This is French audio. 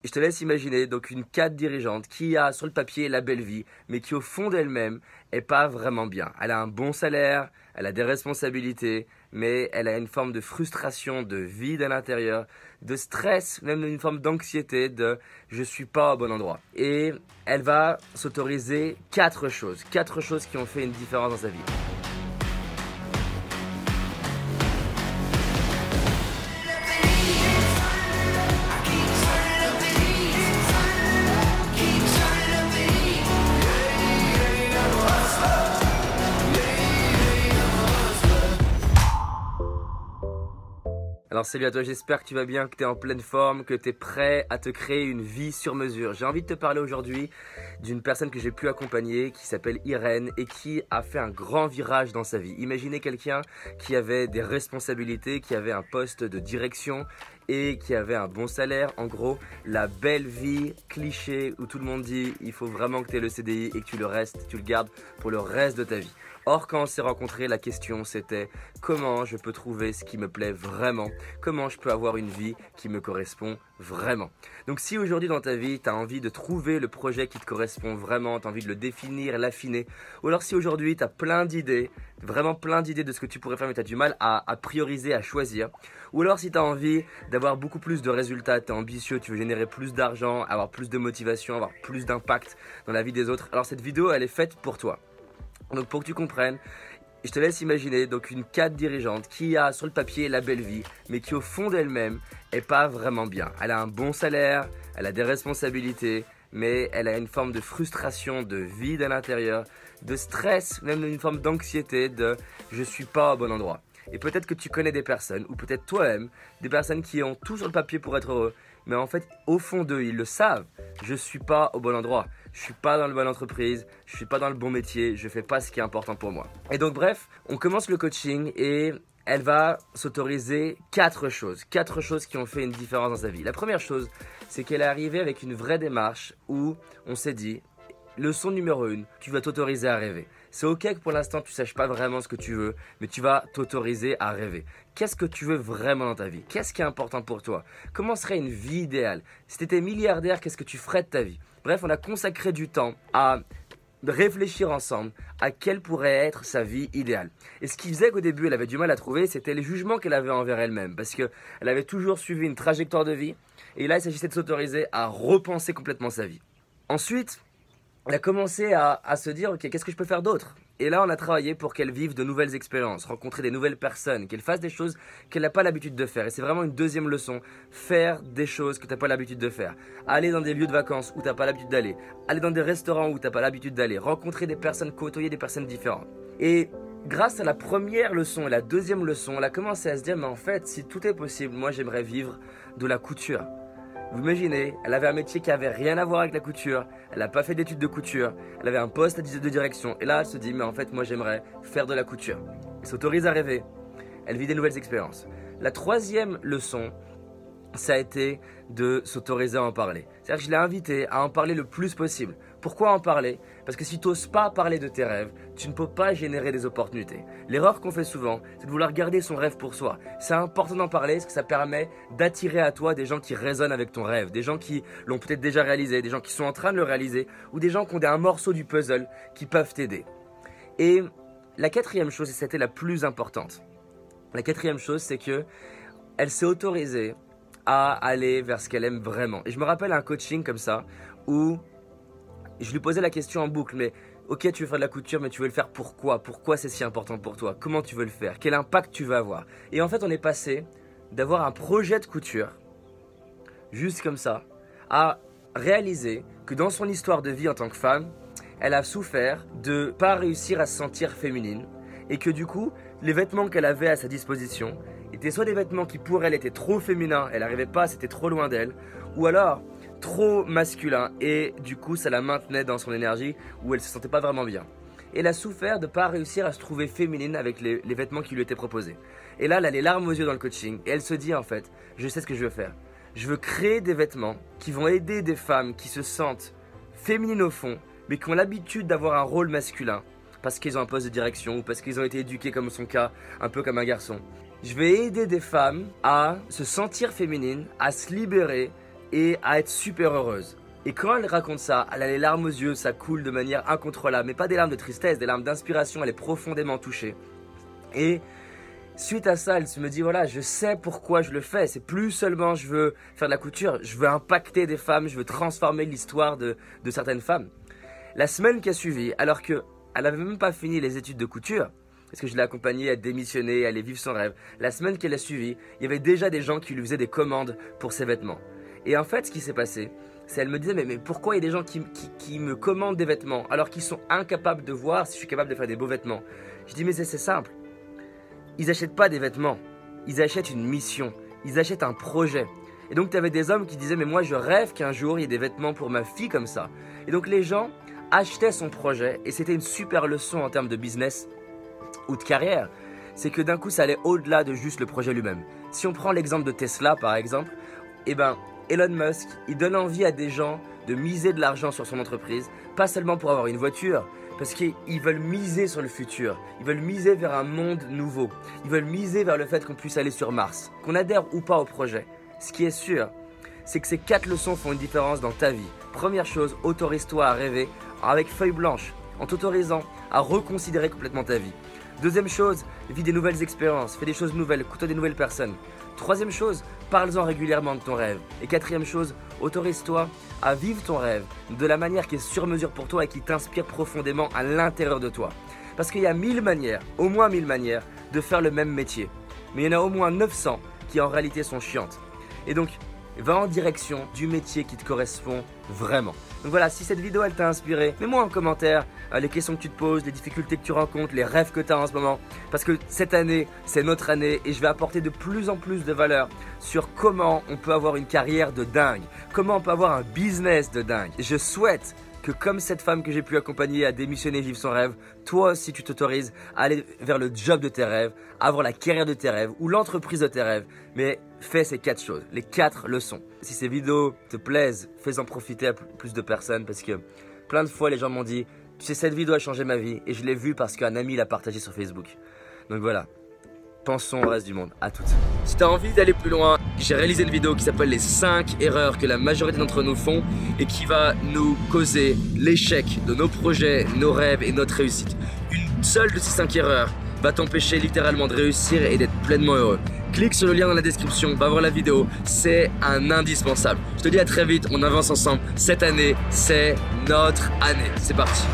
Je te laisse imaginer donc une cadre dirigeante qui a sur le papier la belle vie, mais qui au fond d'elle-même est pas vraiment bien. Elle a un bon salaire, elle a des responsabilités, mais elle a une forme de frustration, de vide à l'intérieur, de stress, même une forme d'anxiété, de je suis pas au bon endroit. Et elle va s'autoriser quatre choses qui ont fait une différence dans sa vie. Alors salut à toi, j'espère que tu vas bien, que tu es en pleine forme, que tu es prêt à te créer une vie sur mesure. J'ai envie de te parler aujourd'hui d'une personne que j'ai pu accompagner qui s'appelle Irène et qui a fait un grand virage dans sa vie. Imaginez quelqu'un qui avait des responsabilités, qui avait un poste de direction et qui avait un bon salaire. En gros, la belle vie cliché où tout le monde dit il faut vraiment que tu aies le CDI et que tu le gardes pour le reste de ta vie. Or, quand on s'est rencontrés, la question c'était comment je peux trouver ce qui me plaît vraiment, comment je peux avoir une vie qui me correspond vraiment. Donc si aujourd'hui dans ta vie, tu as envie de trouver le projet qui te correspond vraiment, tu as envie de le définir, l'affiner, ou alors si aujourd'hui tu as plein d'idées, vraiment plein d'idées de ce que tu pourrais faire mais tu as du mal à prioriser, à choisir, ou alors si tu as envie d'avoir beaucoup plus de résultats, tu es ambitieux, tu veux générer plus d'argent, avoir plus de motivation, avoir plus d'impact dans la vie des autres, alors cette vidéo elle est faite pour toi. Donc pour que tu comprennes, je te laisse imaginer donc une cadre dirigeante qui a sur le papier la belle vie, mais qui au fond d'elle-même est pas vraiment bien. Elle a un bon salaire, elle a des responsabilités, mais elle a une forme de frustration, de vide à l'intérieur, de stress, même une forme d'anxiété, de je suis pas au bon endroit. Et peut-être que tu connais des personnes, ou peut-être toi-même, des personnes qui ont tout sur le papier pour être heureux, mais en fait, au fond d'eux, ils le savent. Je suis pas au bon endroit. Je suis pas dans la bonne entreprise. Je suis pas dans le bon métier. Je fais pas ce qui est important pour moi. Et donc, bref, on commence le coaching et elle va s'autoriser quatre choses qui ont fait une différence dans sa vie. La première chose, c'est qu'elle est arrivée avec une vraie démarche où on s'est dit, leçon numéro 1, tu vas t'autoriser à rêver. C'est ok que pour l'instant tu ne saches pas vraiment ce que tu veux, mais tu vas t'autoriser à rêver. Qu'est-ce que tu veux vraiment dans ta vie? Qu'est-ce qui est important pour toi? Comment serait une vie idéale? Si tu étais milliardaire, qu'est-ce que tu ferais de ta vie? Bref, on a consacré du temps à réfléchir ensemble à quelle pourrait être sa vie idéale. Et ce qui faisait qu'au début elle avait du mal à trouver, c'était les jugements qu'elle avait envers elle-même, parce qu'elle avait toujours suivi une trajectoire de vie, et là il s'agissait de s'autoriser à repenser complètement sa vie. Ensuite, elle a commencé à se dire, ok, qu'est-ce que je peux faire d'autre? Et là, on a travaillé pour qu'elle vive de nouvelles expériences, rencontrer des nouvelles personnes, qu'elle fasse des choses qu'elle n'a pas l'habitude de faire. Et c'est vraiment une deuxième leçon, faire des choses que tu n'as pas l'habitude de faire. Aller dans des lieux de vacances où tu n'as pas l'habitude d'aller, aller dans des restaurants où tu n'as pas l'habitude d'aller, rencontrer des personnes, côtoyer des personnes différentes. Et grâce à la première leçon et la deuxième leçon, elle a commencé à se dire, mais en fait, si tout est possible, moi j'aimerais vivre de la couture. Vous imaginez, elle avait un métier qui avait rien à voir avec la couture, elle n'a pas fait d'études de couture, elle avait un poste de direction et là elle se dit mais en fait moi j'aimerais faire de la couture. Elle s'autorise à rêver, elle vit des nouvelles expériences. La troisième leçon, ça a été de s'autoriser à en parler. C'est-à-dire que je l'ai invitée à en parler le plus possible. Pourquoi en parler? Parce que si tu n'oses pas parler de tes rêves, tu ne peux pas générer des opportunités. L'erreur qu'on fait souvent, c'est de vouloir garder son rêve pour soi. C'est important d'en parler parce que ça permet d'attirer à toi des gens qui résonnent avec ton rêve, des gens qui l'ont peut-être déjà réalisé, des gens qui sont en train de le réaliser ou des gens qui ont un morceau du puzzle qui peuvent t'aider. Et la quatrième chose, et c'était la plus importante, la quatrième chose, c'est que elle s'est autorisée à aller vers ce qu'elle aime vraiment. Et je me rappelle un coaching comme ça où je lui posais la question en boucle, mais ok, tu veux faire de la couture, mais tu veux le faire pourquoi? Pourquoi c'est si important pour toi? Comment tu veux le faire? Quel impact tu veux avoir? Et en fait, on est passé d'avoir un projet de couture, juste comme ça, à réaliser que dans son histoire de vie en tant que femme, elle a souffert de ne pas réussir à se sentir féminine et que du coup, les vêtements qu'elle avait à sa disposition étaient soit des vêtements qui pour elle étaient trop féminins, elle n'arrivait pas, c'était trop loin d'elle, ou alors trop masculin et du coup ça la maintenait dans son énergie où elle se sentait pas vraiment bien. Et elle a souffert de ne pas réussir à se trouver féminine avec les vêtements qui lui étaient proposés. Et là, elle a les larmes aux yeux dans le coaching et elle se dit en fait, je sais ce que je veux faire. Je veux créer des vêtements qui vont aider des femmes qui se sentent féminines au fond, mais qui ont l'habitude d'avoir un rôle masculin parce qu'ils ont un poste de direction ou parce qu'ils ont été éduqués comme son cas, un peu comme un garçon. Je vais aider des femmes à se sentir féminines, à se libérer et à être super heureuse. Et quand elle raconte ça, elle a les larmes aux yeux, ça coule de manière incontrôlable, mais pas des larmes de tristesse, des larmes d'inspiration, elle est profondément touchée. Et suite à ça, elle se me dit voilà, je sais pourquoi je le fais, c'est plus seulement je veux faire de la couture, je veux impacter des femmes, je veux transformer l'histoire de certaines femmes. La semaine qui a suivi, alors qu'elle n'avait même pas fini les études de couture, parce que je l'ai accompagnée à démissionner, à aller vivre son rêve, la semaine qu'elle a suivi, il y avait déjà des gens qui lui faisaient des commandes pour ses vêtements. Et en fait, ce qui s'est passé, c'est elle me disait mais pourquoi il y a des gens qui me commandent des vêtements alors qu'ils sont incapables de voir si je suis capable de faire des beaux vêtements. Je dis mais c'est simple, ils n'achètent pas des vêtements, ils achètent une mission, ils achètent un projet. Et donc tu avais des hommes qui disaient mais moi je rêve qu'un jour il y ait des vêtements pour ma fille comme ça. Et donc les gens achetaient son projet et c'était une super leçon en termes de business ou de carrière. C'est que d'un coup ça allait au-delà de juste le projet lui-même. Si on prend l'exemple de Tesla par exemple, eh ben Elon Musk, il donne envie à des gens de miser de l'argent sur son entreprise, pas seulement pour avoir une voiture, parce qu'ils veulent miser sur le futur, ils veulent miser vers un monde nouveau, ils veulent miser vers le fait qu'on puisse aller sur Mars, qu'on adhère ou pas au projet. Ce qui est sûr, c'est que ces 4 leçons font une différence dans ta vie. Première chose, autorise-toi à rêver avec feuille blanche, en t'autorisant à reconsidérer complètement ta vie. Deuxième chose, vis des nouvelles expériences, fais des choses nouvelles, côtoie des nouvelles personnes. Troisième chose, parle-en régulièrement de ton rêve. Et quatrième chose, autorise-toi à vivre ton rêve de la manière qui est sur mesure pour toi et qui t'inspire profondément à l'intérieur de toi. Parce qu'il y a 1000 manières, au moins 1000 manières, de faire le même métier. Mais il y en a au moins 900 qui en réalité sont chiantes. Et donc, va en direction du métier qui te correspond vraiment. Donc voilà, si cette vidéo elle t'a inspiré, mets-moi en commentaire les questions que tu te poses, les difficultés que tu rencontres, les rêves que tu as en ce moment. Parce que cette année, c'est notre année et je vais apporter de plus en plus de valeur sur comment on peut avoir une carrière de dingue, comment on peut avoir un business de dingue. Je souhaite que comme cette femme que j'ai pu accompagner à démissionner et vivre son rêve, toi aussi tu t'autorises à aller vers le job de tes rêves, à avoir la carrière de tes rêves ou l'entreprise de tes rêves. Mais fais ces 4 choses, les 4 leçons. Si ces vidéos te plaisent, fais-en profiter à plus de personnes parce que plein de fois les gens m'ont dit « Tu sais, cette vidéo a changé ma vie et je l'ai vue parce qu'un ami l'a partagée sur Facebook. » Donc voilà. Pensons au reste du monde. À toutes. Si tu as envie d'aller plus loin, j'ai réalisé une vidéo qui s'appelle les 5 erreurs que la majorité d'entre nous font et qui va nous causer l'échec de nos projets, nos rêves et notre réussite. Une seule de ces 5 erreurs va t'empêcher littéralement de réussir et d'être pleinement heureux. Clique sur le lien dans la description, va voir la vidéo, c'est un indispensable. Je te dis à très vite, on avance ensemble. Cette année, c'est notre année. C'est parti.